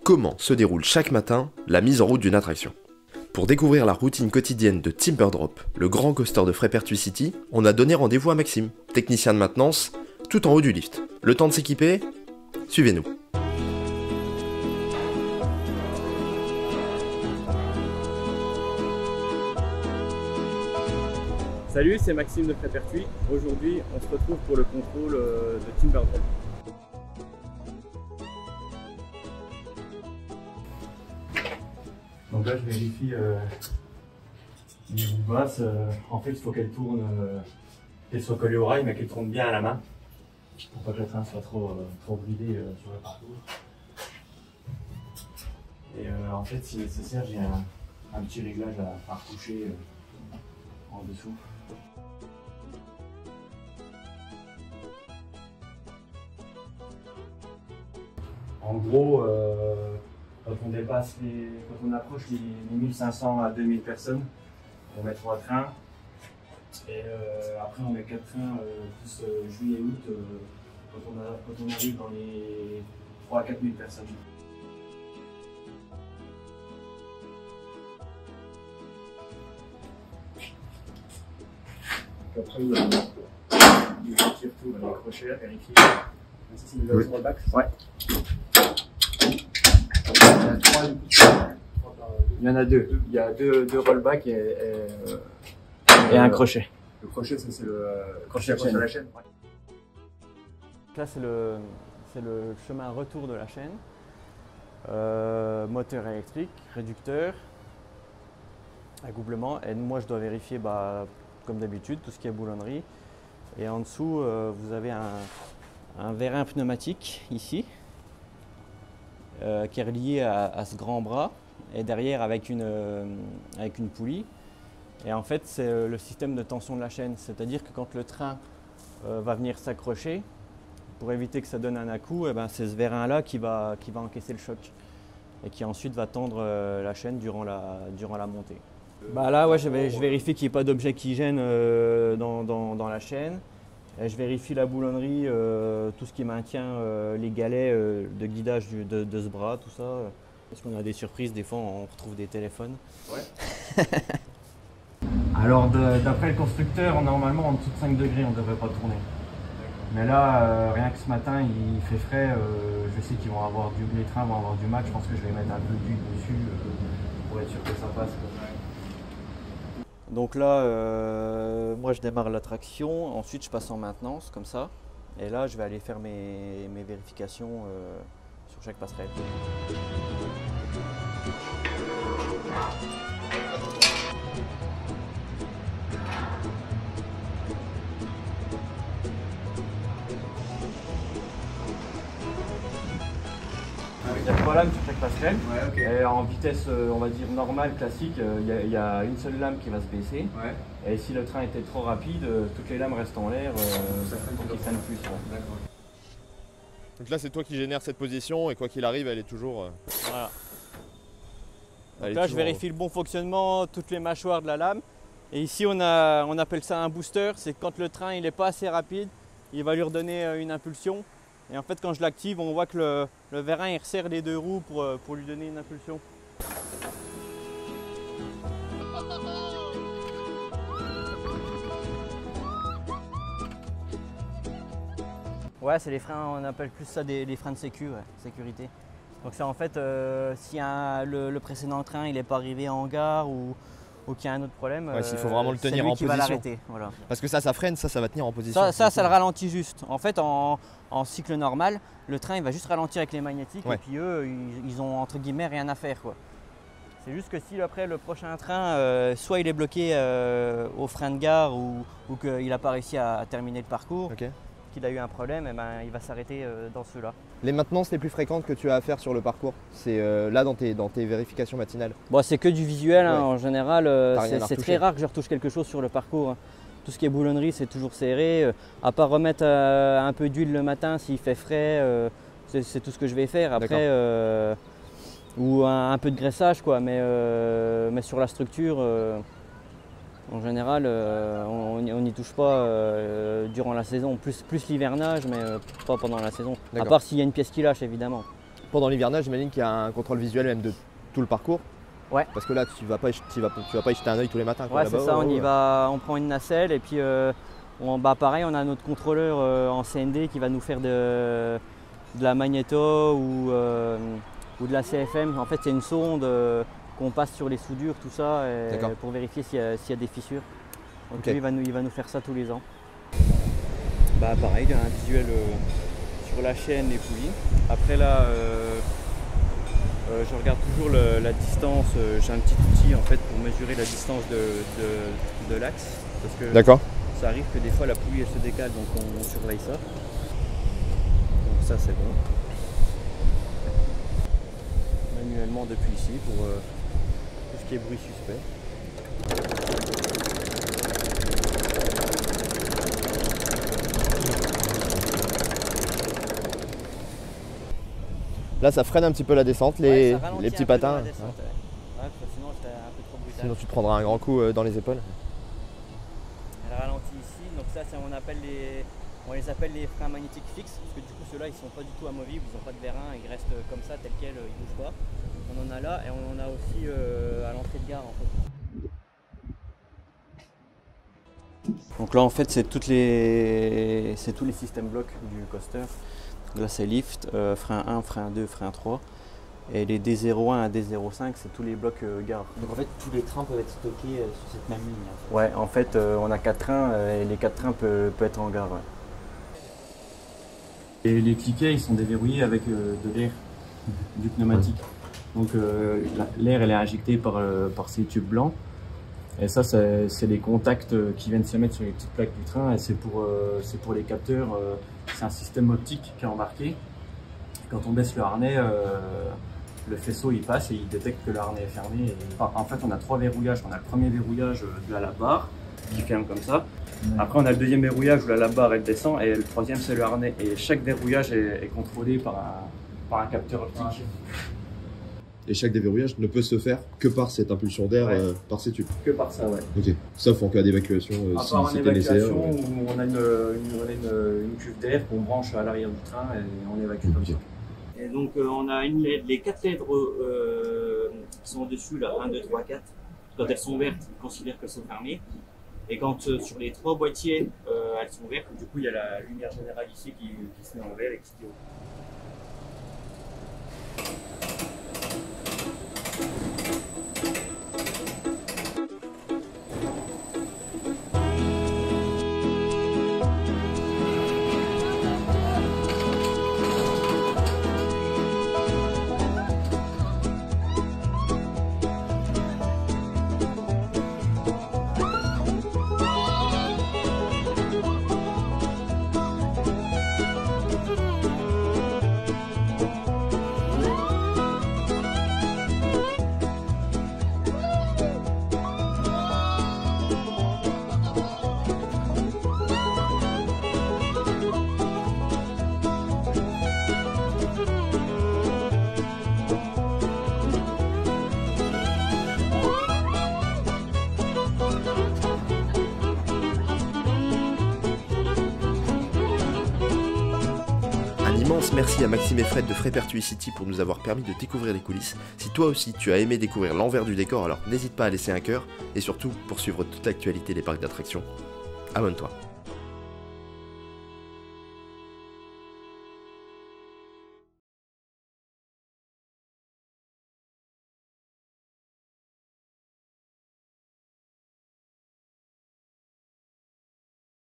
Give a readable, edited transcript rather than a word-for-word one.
Comment se déroule chaque matin la mise en route d'une attraction? Pour découvrir la routine quotidienne de Timberdrop, le grand coaster de Freipertuis City, on a donné rendez-vous à Maxime, technicien de maintenance, tout en haut du lift. Le temps de s'équiper? Suivez-nous. Salut, c'est Maxime de Freipertuis. Aujourd'hui, on se retrouve pour le contrôle de Timberdrop. Donc là, je vérifie les roues basses. En fait, il faut qu'elles tournent, qu'elles soient collées au rail, mais qu'elles tournent bien à la main, pour pas que le train soit trop bridé sur le parcours. Et en fait, si nécessaire, j'ai un petit réglage à retoucher en dessous. En gros, quand on approche les 1500 à 2000 personnes, on met 3 trains. Et après, on met 4 trains plus juillet et août quand on arrive dans les 3 à 4000 personnes. Après, il y a des petits retours à les crochets à vérifier. C'est le rollback. Ouais. Il y en a deux. Il y a deux rollbacks et un crochet. Le crochet, c'est le crochet de la chaîne. Ouais. Là, c'est le chemin retour de la chaîne. Moteur électrique, réducteur, accouplement. Et moi, je dois vérifier, comme d'habitude, tout ce qui est boulonnerie. Et en dessous, vous avez un vérin pneumatique ici, qui est relié à ce grand bras, et derrière avec une poulie. Et en fait, c'est le système de tension de la chaîne, c'est-à-dire que quand le train va venir s'accrocher, pour éviter que ça donne un à-coup, c'est ce vérin-là qui va encaisser le choc et qui ensuite va tendre la chaîne durant la montée. Là, ouais, je vérifie qu'il n'y ait pas d'objet qui gêne dans la chaîne. Et je vérifie la boulonnerie, tout ce qui maintient les galets de guidage de ce bras, tout ça. Parce qu'on a des surprises, des fois on retrouve des téléphones. Ouais. Alors d'après le constructeur, normalement en dessous de 5 degrés on ne devrait pas tourner. Mais là, rien que ce matin il fait frais, je sais qu'ils vont avoir les trains vont avoir du mal, je pense que je vais mettre un peu d'huile dessus pour être sûr que ça passe. Donc là, moi je démarre l'attraction, ensuite je passe en maintenance comme ça. Et là je vais aller faire mes vérifications sur chaque passerelle. Il y a 3 lames sur chaque passerelle. Ouais, okay. Et en vitesse, on va dire normale, classique, il y a une seule lame qui va se baisser. Ouais. Et si le train était trop rapide, toutes les lames restent en l'air pour qu'il freine plus. Ouais. Donc là, c'est toi qui génères cette position et quoi qu'il arrive, elle est toujours. Voilà. Donc là, je vérifie le bon fonctionnement, toutes les mâchoires de la lame. Et ici, on appelle ça un booster. C'est quand le train n'est pas assez rapide, il va lui redonner une impulsion. Et en fait, quand je l'active, on voit que le vérin il resserre les deux roues pour lui donner une impulsion. Ouais, c'est les freins, on appelle plus ça les freins de sécurité. Donc c'est en fait, si le précédent train il n'est pas arrivé en gare ou qu'il y a un autre problème, il faut vraiment le tenir en position. Va l'arrêter, voilà. Parce que ça freine, ça va tenir en position. Ça le ralentit juste. En fait, en cycle normal, le train il va juste ralentir avec les magnétiques et puis eux, ils ont entre guillemets rien à faire, quoi. C'est juste que si après le prochain train, soit il est bloqué au frein de gare ou qu'il n'a pas réussi à terminer le parcours, qu'il a eu un problème, il va s'arrêter dans ceux-là. Les maintenances les plus fréquentes que tu as à faire sur le parcours, c'est là dans tes vérifications matinales? C'est que du visuel, en général, c'est très rare que je retouche quelque chose sur le parcours. Hein. Tout ce qui est boulonnerie, c'est toujours serré. À part remettre un peu d'huile le matin s'il fait frais, c'est tout ce que je vais faire. Après, ou un peu de graissage, quoi. Mais sur la structure, en général, on n'y touche pas durant la saison. Plus l'hivernage, mais pas pendant la saison. À part s'il y a une pièce qui lâche, évidemment. pendant l'hivernage, j'imagine qu'il y a un contrôle visuel même de tout le parcours. Ouais. Parce que là, tu vas pas y jeter un œil tous les matins. Ouais, c'est ça, on y va, on prend une nacelle et puis pareil, on a notre contrôleur en CND qui va nous faire de la magnéto ou de la CFM. En fait, c'est une sonde qu'on passe sur les soudures, tout ça, pour vérifier s'il y a des fissures. Donc okay. Lui, il va nous faire ça tous les ans. Bah pareil, il y a un visuel sur la chaîne, les poulies. Après là, je regarde toujours la distance. J'ai un petit outil en fait pour mesurer la distance de l'axe. Parce que ça arrive que des fois la poulie elle se décale, donc on surveille ça. Donc ça c'est bon. Manuellement depuis ici pour tout ce qui est bruit suspect. Là, ça freine un petit peu la descente, les petits patins. Descente, ouais, sinon c'est un peu trop brutal. Sinon tu te prendras un grand coup dans les épaules. Elle ralentit ici, donc ça on les appelle les freins magnétiques fixes, parce que du coup ceux-là ils sont pas du tout amovibles, ils n'ont pas de vérin, ils restent comme ça tel quel, ils bougent pas. On en a là et on en a aussi à l'entrée de gare en fait. Donc là en fait c'est tous les systèmes blocs du coaster. Là c'est lift, frein 1, frein 2, frein 3. Et les D01 à D05 c'est tous les blocs gare. Donc en fait tous les trains peuvent être stockés sur cette même ligne. Ouais, en fait on a 4 trains et les 4 trains peuvent être en gare. Ouais. Et les cliquets ils sont déverrouillés avec de l'air, du pneumatique. Donc l'air elle est injectée par ces tubes blancs. Et ça c'est les contacts qui viennent se mettre sur les petites plaques du train et c'est pour les capteurs, c'est un système optique qui est embarqué. Quand on baisse le harnais, le faisceau il passe et il détecte que le harnais est fermé. Et, en fait on a 3 verrouillages. On a le premier verrouillage de la barre qui ferme comme ça. Après on a le deuxième verrouillage où la barre elle descend et le troisième c'est le harnais. Et chaque verrouillage est contrôlé par un capteur optique. Et chaque déverrouillage ne peut se faire que par cette impulsion d'air, par ces tubes. Que par ça, ouais. Ok. Sauf en cas d'évacuation, si c'était nécessaire. Où on a une cuve d'air qu'on branche à l'arrière du train et on évacue comme ça. Et donc on a les 4 lèvres qui sont au-dessus, là, 1, 2, 3, 4. Quand elles sont vertes, on considère qu'elles sont fermées. Et quand sur les 3 boîtiers, elles sont vertes, du coup il y a la lumière générale ici qui se met en vert et qui se dit Immense merci à Maxime et Fred de Frépertuis pour nous avoir permis de découvrir les coulisses. Si toi aussi tu as aimé découvrir l'envers du décor, alors n'hésite pas à laisser un cœur et surtout pour suivre toute l'actualité des parcs d'attractions, abonne-toi.